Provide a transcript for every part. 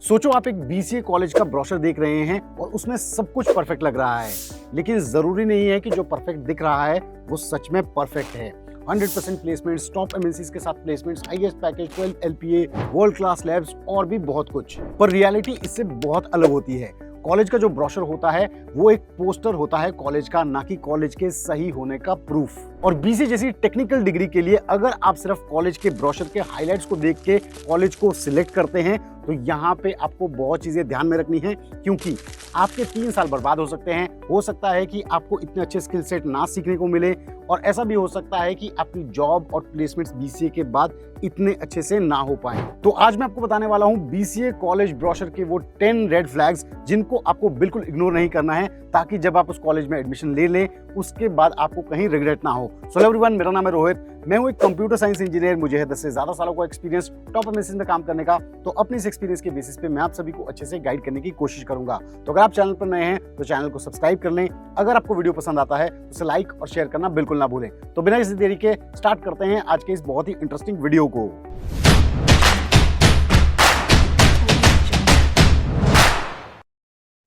सोचो आप एक बीसीए कॉलेज का ब्रोशर देख रहे हैं और उसमें सब कुछ परफेक्ट लग रहा है, लेकिन जरूरी नहीं है कि जो परफेक्ट दिख रहा है वो सच में परफेक्ट है। 100% प्लेसमेंट्स, टॉप एमएनसीज के साथ placements, highest package, 12 LPA, world class labs और भी बहुत कुछ। पर रियलिटी इससे बहुत अलग होती है। कॉलेज का जो ब्रोशर होता है वो एक पोस्टर होता है कॉलेज का, ना कि कॉलेज के सही होने का प्रूफ। और बीसीए जैसी टेक्निकल डिग्री के लिए अगर आप सिर्फ कॉलेज के ब्रोशर के हाइलाइट्स को देख के कॉलेज को सिलेक्ट करते हैं तो यहाँ पे आपको बहुत चीजें ध्यान में रखनी है, क्योंकि आपके 3 साल बर्बाद हो सकते हैं। हो सकता है कि आपको इतने अच्छे स्किल सेट ना सीखने को मिले, और ऐसा भी हो सकता है कि आपकी जॉब और प्लेसमेंट्स बीसीए के बाद इतने अच्छे से ना हो पाए। तो आज मैं आपको बताने वाला हूँ बीसीए कॉलेज ब्रोशर के वो 10 रेड फ्लैग्स जिनको आपको बिल्कुल इग्नोर नहीं करना है, ताकि जब आप उस कॉलेज में एडमिशन ले लें उसके बाद आपको कहीं रिग्रेट ना हो। सो हेलो एवरीवन, मेरा नाम है रोहित, मैं हूँ एक कंप्यूटर साइंस इंजीनियर। मुझे है 10 से ज्यादा सालों का एक्सपीरियंस टॉप एमएनसीज में काम करने का। तो अपने इस एक्सपीरियंस के बेसिस पे मैं आप सभी को अच्छे से गाइड करने की कोशिश करूंगा। तो अगर आप चैनल पर नए हैं तो चैनल को सब्सक्राइब कर लें। अगर आपको वीडियो पसंद आता है तो उसे लाइक और शेयर करना बिल्कुल ना भूलें। तो बिना किसी देरी के स्टार्ट करते हैं आज के इस बहुत ही इंटरेस्टिंग वीडियो को।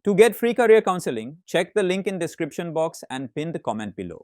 To get free career counseling, check the link in description box and pin the comment below.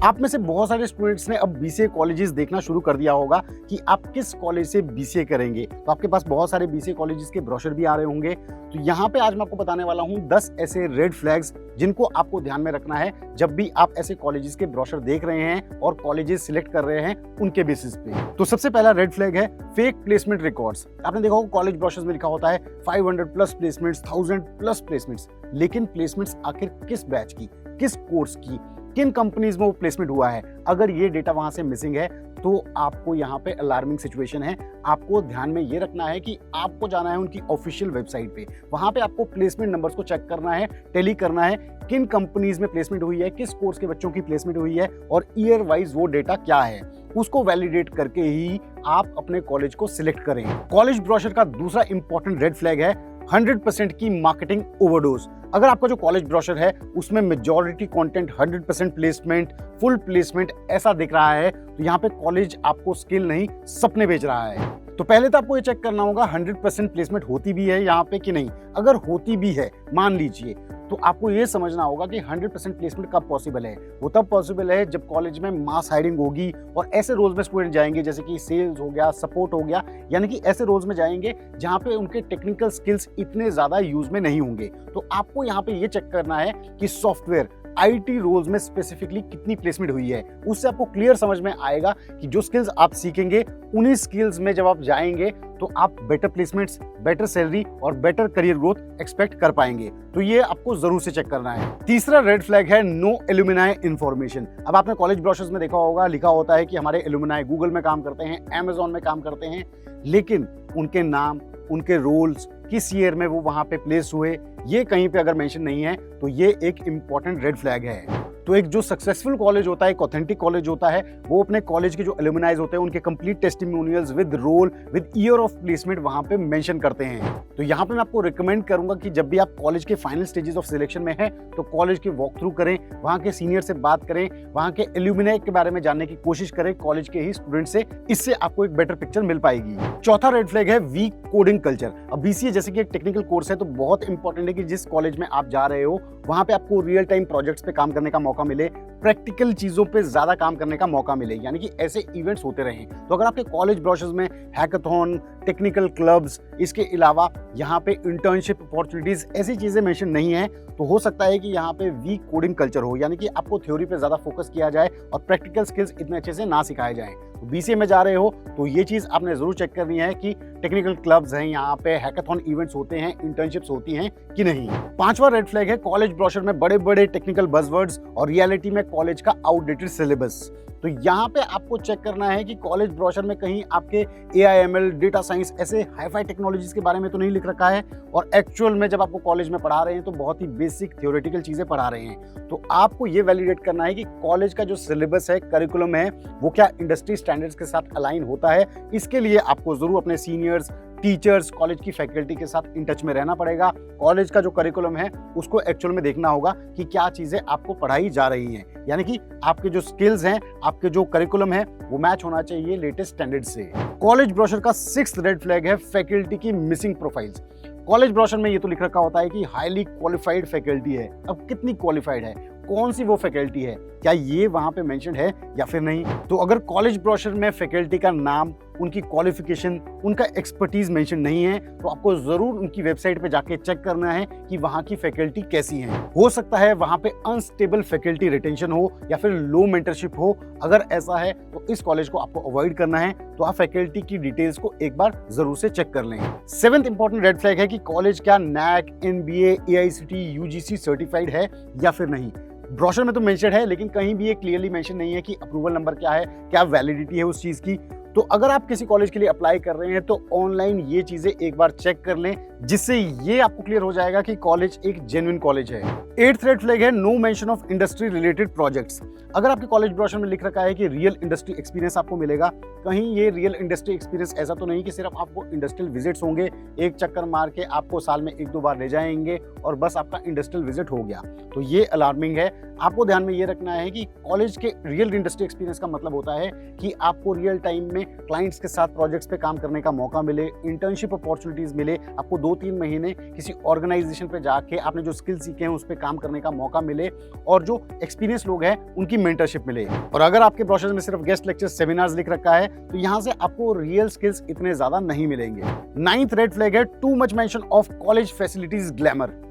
आप में से बहुत सारे स्टूडेंट्स ने अब बीसीए कॉलेजेस देखना शुरू कर दिया होगा कि आप किस कॉलेज से बीसीए करेंगे। तो आपके पास बहुत सारे बीसीए कॉलेजेस के ब्रोशर भी आ रहे होंगे। तो यहाँ पे आज मैं आपको बताने वाला हूँ 10 ऐसे रेड फ्लैग्स जिनको आपको ध्यान में रखना है जब भी आप ऐसे कॉलेजेस के ब्रोशर देख रहे हैं और कॉलेजेस सिलेक्ट कर रहे हैं उनके बेसिस पे। तो सबसे पहला रेड फ्लैग है फेक प्लेसमेंट रिकॉर्ड्स। आपने देखा होगा कॉलेज ब्रोशर्स में लिखा होता है 500+ प्लेसमेंट्स, 1000+ प्लेसमेंट्स, लेकिन प्लेसमेंट्स आखिर किस बैच की, किस कोर्स की, किन कंपनीज में वो प्लेसमेंट हुआ है, अगर ये डेटा वहां से मिसिंग है तो आपको यहाँ पे अलार्मिंग सिचुएशन है। आपको ध्यान में ये रखना है कि आपको जाना है उनकी ऑफिशियल वेबसाइट पे, वहां पे आपको प्लेसमेंट नंबर्स को चेक करना है, टैली करना है किन कंपनीज में प्लेसमेंट हुई है, किस कोर्स के बच्चों की प्लेसमेंट हुई है और ईयर वाइज वो डेटा क्या है, उसको वैलिडेट करके ही आप अपने कॉलेज को सिलेक्ट करें। कॉलेज ब्रोशर का दूसरा इंपॉर्टेंट रेड फ्लैग है 100% की मार्केटिंग ओवरडोज। अगर आपका जो कॉलेज ब्रोशर है उसमें majority content 100% placement, full placement ऐसा दिख रहा है तो यहाँ पे कॉलेज आपको स्किल नहीं सपने बेच रहा है। तो पहले तो आपको ये चेक करना होगा 100% प्लेसमेंट होती भी है यहाँ पे कि नहीं। अगर होती भी है मान लीजिए, तो आपको ये समझना होगा कि 100% प्लेसमेंट कब पॉसिबल है। वो तब पॉसिबल है जब कॉलेज में मास हायरिंग होगी और ऐसे रोल्स में स्टूडेंट जाएंगे जैसे कि सेल्स हो गया, सपोर्ट हो गया, यानी कि ऐसे रोल्स में जाएंगे जहाँ पे उनके टेक्निकल स्किल्स इतने ज्यादा यूज में नहीं होंगे। तो आपको यहाँ पे ये चेक करना है कि सॉफ्टवेयर आईटी रोल्स में स्पेसिफिकली कितनी प्लेसमेंट हुई है। उससे आपको क्लियर समझ में आएगा कि जो स्किल्स आप सीखेंगे उन्हीं स्किल्स में जब आप जाएंगे तो आप बेटर प्लेसमेंट्स, बेटर सैलरी और बेटर करियर ग्रोथ एक्सपेक्ट कर पाएंगे। तो ये आपको जरूर से चेक करना है। तीसरा रेड फ्लैग है नो एलुमनाई इंफॉर्मेशन। अब आपने कॉलेज ब्रोशर्स में देखा होगा लिखा होता है कि हमारे एलुमनाई गूगल में काम करते हैं, अमेज़न में काम करते हैं, लेकिन उनके नाम, उनके रोल्स, किस ईयर में वो वहां पे प्लेस हुए, ये कहीं पे अगर मेंशन नहीं है तो ये एक इंपॉर्टेंट रेड फ्लैग है। तो एक जो सक्सेसफुल कॉलेज होता है, एक ऑथेंटिक कॉलेज होता है, वो अपने कॉलेज के जो एलुमनाइज होते हैं उनके complete testimonials with role, with year of placement वहां पे मेंशन करते हैं। तो यहाँ पे मैं आपको रिकमेंड करूंगा कि जब भी आप कॉलेज के फाइनल स्टेजेस ऑफ सिलेक्शन में हैं तो कॉलेज के वॉक थ्रू करें, वहां के सीनियर से बात करें, वहां के एल्यूमिनाई के बारे में जानने की कोशिश करें कॉलेज के ही स्टूडेंट से। इससे आपको एक बेटर पिक्चर मिल पाएगी। चौथा रेड फ्लैग है वीक कोडिंग कल्चर। अब बीसीए जैसे कि एक टेक्निकल कोर्स है तो बहुत इंपॉर्टेंट है कि जिस कॉलेज में आप जा रहे हो वहां पे आपको रियल टाइम प्रोजेक्ट्स पे काम करने का मौका मिले, प्रैक्टिकल चीजों पे ज्यादा काम करने का मौका मिले, यानी कि ऐसे इवेंट्स होते रहें। तो अगर आपके कॉलेज ब्रोशर्स में हैकाथॉन, टेक्निकल क्लब्स, इसके अलावा यहाँ पे इंटर्नशिप अपॉर्चुनिटीज, ऐसी चीजें मेंशन नहीं है तो हो सकता है कि यहाँ पे वीक कोडिंग कल्चर हो, यानी कि आपको थ्योरी पे ज्यादा फोकस किया जाए और प्रैक्टिकल स्किल्स इतने अच्छे से ना सिखाए जाएं। तो बीसीए में जा रहे हो तो ये चीज आपने जरूर चेक करनी है कि टेक्निकल क्लब्स हैं, यहाँ पे हैकाथॉन इवेंट्स होते हैं, इंटर्नशिप्स होती हैं कि नहीं। पांचवा रेड फ्लैग है कॉलेज ब्रोशर में बड़े बड़े टेक्निकल बज़वर्ड्स और रियलिटी में कॉलेज का आउटडेटेड सिलेबस। तो यहाँ पे आपको चेक करना है कि कॉलेज ब्रोशर में कहीं आपके AIML, डेटा साइंस ऐसे हाई-फाई टेक्नोलॉजीज के बारे में तो नहीं लिख रखा है और एक्चुअल में जब आपको कॉलेज में पढ़ा रहे हैं तो बहुत ही बेसिक थ्योरेटिकल चीजें पढ़ा रहे हैं। तो आपको ये वैलिडेट करना है कि कॉलेज का जो सिलेबस है, करिकुलम है, वो क्या इंडस्ट्री स्टैंडर्ड्स के साथ अलाइन होता है। इसके लिए आपको जरूर अपने सीनियर्स, टीचर्स, कॉलेज की फैकल्टी के साथ इन टच में रहना पड़ेगा। कॉलेज का जो करिकुलम है उसको एक्चुअल में देखना होगा कि क्या चीजें आपको पढ़ाई जा रही हैं, यानी कि आपके जो स्किल्स हैं, आपके जो करिकुलम है वो मैच होना चाहिए लेटेस्ट स्टैंडर्ड से। कॉलेज ब्रोशर का 6th रेड फ्लैग है फैकल्टी की मिसिंग प्रोफाइल्स। कॉलेज ब्रोशर में ये तो लिख रखा होता है कि हाईली क्वालिफाइड फैकल्टी है। अब कितनी क्वालिफाइड है, कौन सी वो फैकल्टी है, क्या ये वहां पे मेंशन है या फिर नहीं? तो अगर कॉलेज ब्रोशर में फैकल्टी का नाम, उनकी क्वालिफिकेशन, उनका एक्सपर्टीज मेंशन नहीं है तो आपको जरूर उनकी वेबसाइट पे जाके चेक करना है कि वहां की फैकल्टी कैसी है। हो सकता है वहां पे अनस्टेबल फैकल्टी रिटेंशन हो या फिर लो मेंटरशिप हो। अगर ऐसा है तो इस कॉलेज को आपको अवॉइड करना है। तो आप फैकल्टी की डिटेल्स को एक बार जरूर से चेक कर लें। 7th इंपॉर्टेंट रेड फ्लैग है कि कॉलेज क्या NAAC, NBA, AICTE, UGC certified है या फिर नहीं। ब्रोशर में तो मेंशन है लेकिन कहीं भी ये क्लियरली मेंशन नहीं है कि अप्रूवल नंबर क्या है, क्या वैलिडिटी है उस चीज की। तो अगर आप किसी कॉलेज के लिए अप्लाई कर रहे हैं तो ऑनलाइन ये चीजें एक बार चेक कर लें, जिससे ये आपको क्लियर हो जाएगा कि कॉलेज एक जेन्युइन कॉलेज है। 8th रेड फ्लैग है no mention of industry related projects. अगर आपके कॉलेज ब्रोशर में लिख रखा है कि रियल इंडस्ट्री एक्सपीरियंस आपको मिलेगा, कहीं ये रियल इंडस्ट्री एक्सपीरियंस ऐसा तो नहीं कि सिर्फ आपको इंडस्ट्रियल विजिट्स होंगे, एक चक्कर मार के आपको साल में 1-2 बार ले जाएंगे और बस आपका इंडस्ट्रियल विजिट हो गया। तो ये अलार्मिंग है। आपको ध्यान में ये रखना है कि कॉलेज के रियल इंडस्ट्री एक्सपीरियंस का मतलब होता है कि आपको रियल टाइम में क्लाइंट्स के साथ प्रोजेक्ट्स पे काम करने का मौका मिले, इंटर्नशिप अपॉर्चुनिटीज मिले, आपको 2-3 महीने किसी ऑर्गेनाइजेशन पे जाके आपने जो स्किल सीखे हैं उस पे काम करने का मौका मिले और जो एक्सपीरियंस लोग हैं उनकी मेंटरशिप मिले। और अगर आपके ब्रोशर में सिर्फ गेस्ट लेक्चर सेमिनार्स लिख रखा है तो यहाँ से आपको रियल स्किल्स इतने ज्यादा नहीं मिलेंगे। 9th रेड फ्लैग है too much mention of college facilities glamour.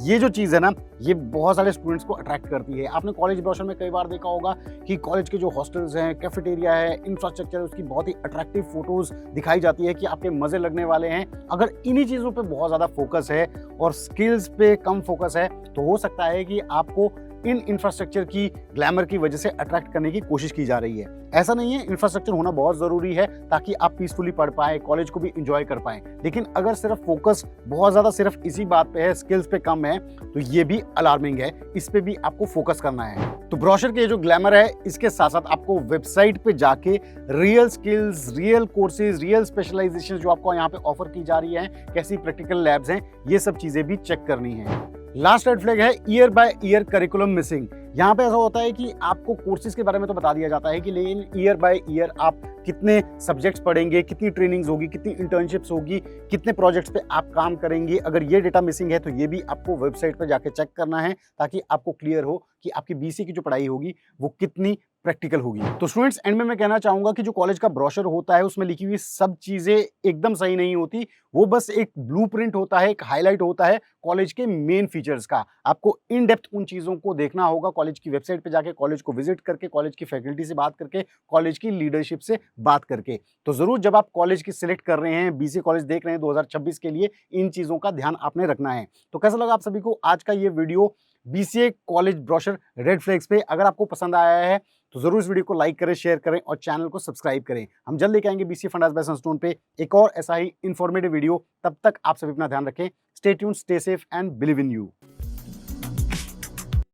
ये जो चीज है ना, ये बहुत सारे स्टूडेंट्स को अट्रैक्ट करती है। आपने कॉलेज ब्रोशर में कई बार देखा होगा कि कॉलेज के जो हॉस्टल्स हैं, कैफेटेरिया है, इंफ्रास्ट्रक्चर है, उसकी बहुत ही अट्रैक्टिव फोटोज दिखाई जाती है कि आपके मजे लगने वाले हैं। अगर इन्हीं चीजों पे बहुत ज्यादा फोकस है और स्किल्स पे कम फोकस है तो हो सकता है कि आपको इन इंफ्रास्ट्रक्चर की ग्लैमर की वजह से अट्रैक्ट करने की कोशिश की जा रही है। ऐसा नहीं है, इंफ्रास्ट्रक्चर होना बहुत जरूरी है ताकि आप पीसफुली पढ़ पाए, कॉलेज को भी एंजॉय कर पाए। लेकिन अगर सिर्फ फोकस बहुत ज्यादा सिर्फ इसी बात पे है, स्किल्स पे कम है, तो ये भी अलार्मिंग है। इस पे भी आपको फोकस करना है। तो ब्रोशर के जो ग्लैमर है, इसके साथ साथ आपको वेबसाइट पे जाके real skills, real courses, real specialisation जो आपको यहाँ पे ऑफर की जा रही है, कैसी प्रैक्टिकल लैब्स हैं, ये सब चीजें भी चेक करनी है। लास्ट रेड फ्लैग है year by year curriculum missing. यहाँ पे ऐसा होता है कि आपको कोर्सेज के बारे में तो बता दिया जाता है कि लेकिन ईयर बाय ईयर आप कितने सब्जेक्ट्स पढ़ेंगे, कितनी ट्रेनिंग्स होगी, कितनी इंटर्नशिप्स होगी, कितने प्रोजेक्ट्स पे आप काम करेंगे। अगर ये डेटा मिसिंग है तो ये भी आपको वेबसाइट पे जाके चेक करना है ताकि आपको क्लियर हो कि आपकी बीसी की जो पढ़ाई होगी वो कितनी प्रैक्टिकल होगी। तो स्टूडेंट्स, एंड में मैं कहना चाहूंगा कि जो कॉलेज का ब्रोशर होता है उसमें लिखी हुई सब चीजें एकदम सही नहीं होती। वो बस एक ब्लूप्रिंट होता है, एक हाईलाइट होता है कॉलेज के मेन फीचर्स का। आपको इन डेप्थ उन चीजों को देखना होगा, कॉलेज की वेबसाइट पे जाके, कॉलेज को विजिट करके, कॉलेज की फैकल्टी से बात करके, कॉलेज की लीडरशिप से बात करके। तो जरूर जब आप कॉलेज की सिलेक्ट कर रहे हैं, बीसी कॉलेज देख रहे हैं 2026 के लिए, इन चीजों का ध्यान आपने रखना है। तो कैसा लगा आप सभी को आज का ये video BCA college brochure red flags पे? अगर आपको पसंद आया है तो जरूर इस वीडियो को लाइक करें, शेयर करें और चैनल को सब्सक्राइब करें। हम जल्द लेके आएंगे बीसीए फंडास बाय सनस्टोन पे एक और ऐसा ही इंफॉर्मेटिव वीडियो। तब तक आप सभी अपना ध्यान रखें। Stay tuned, stay safe and believe in you.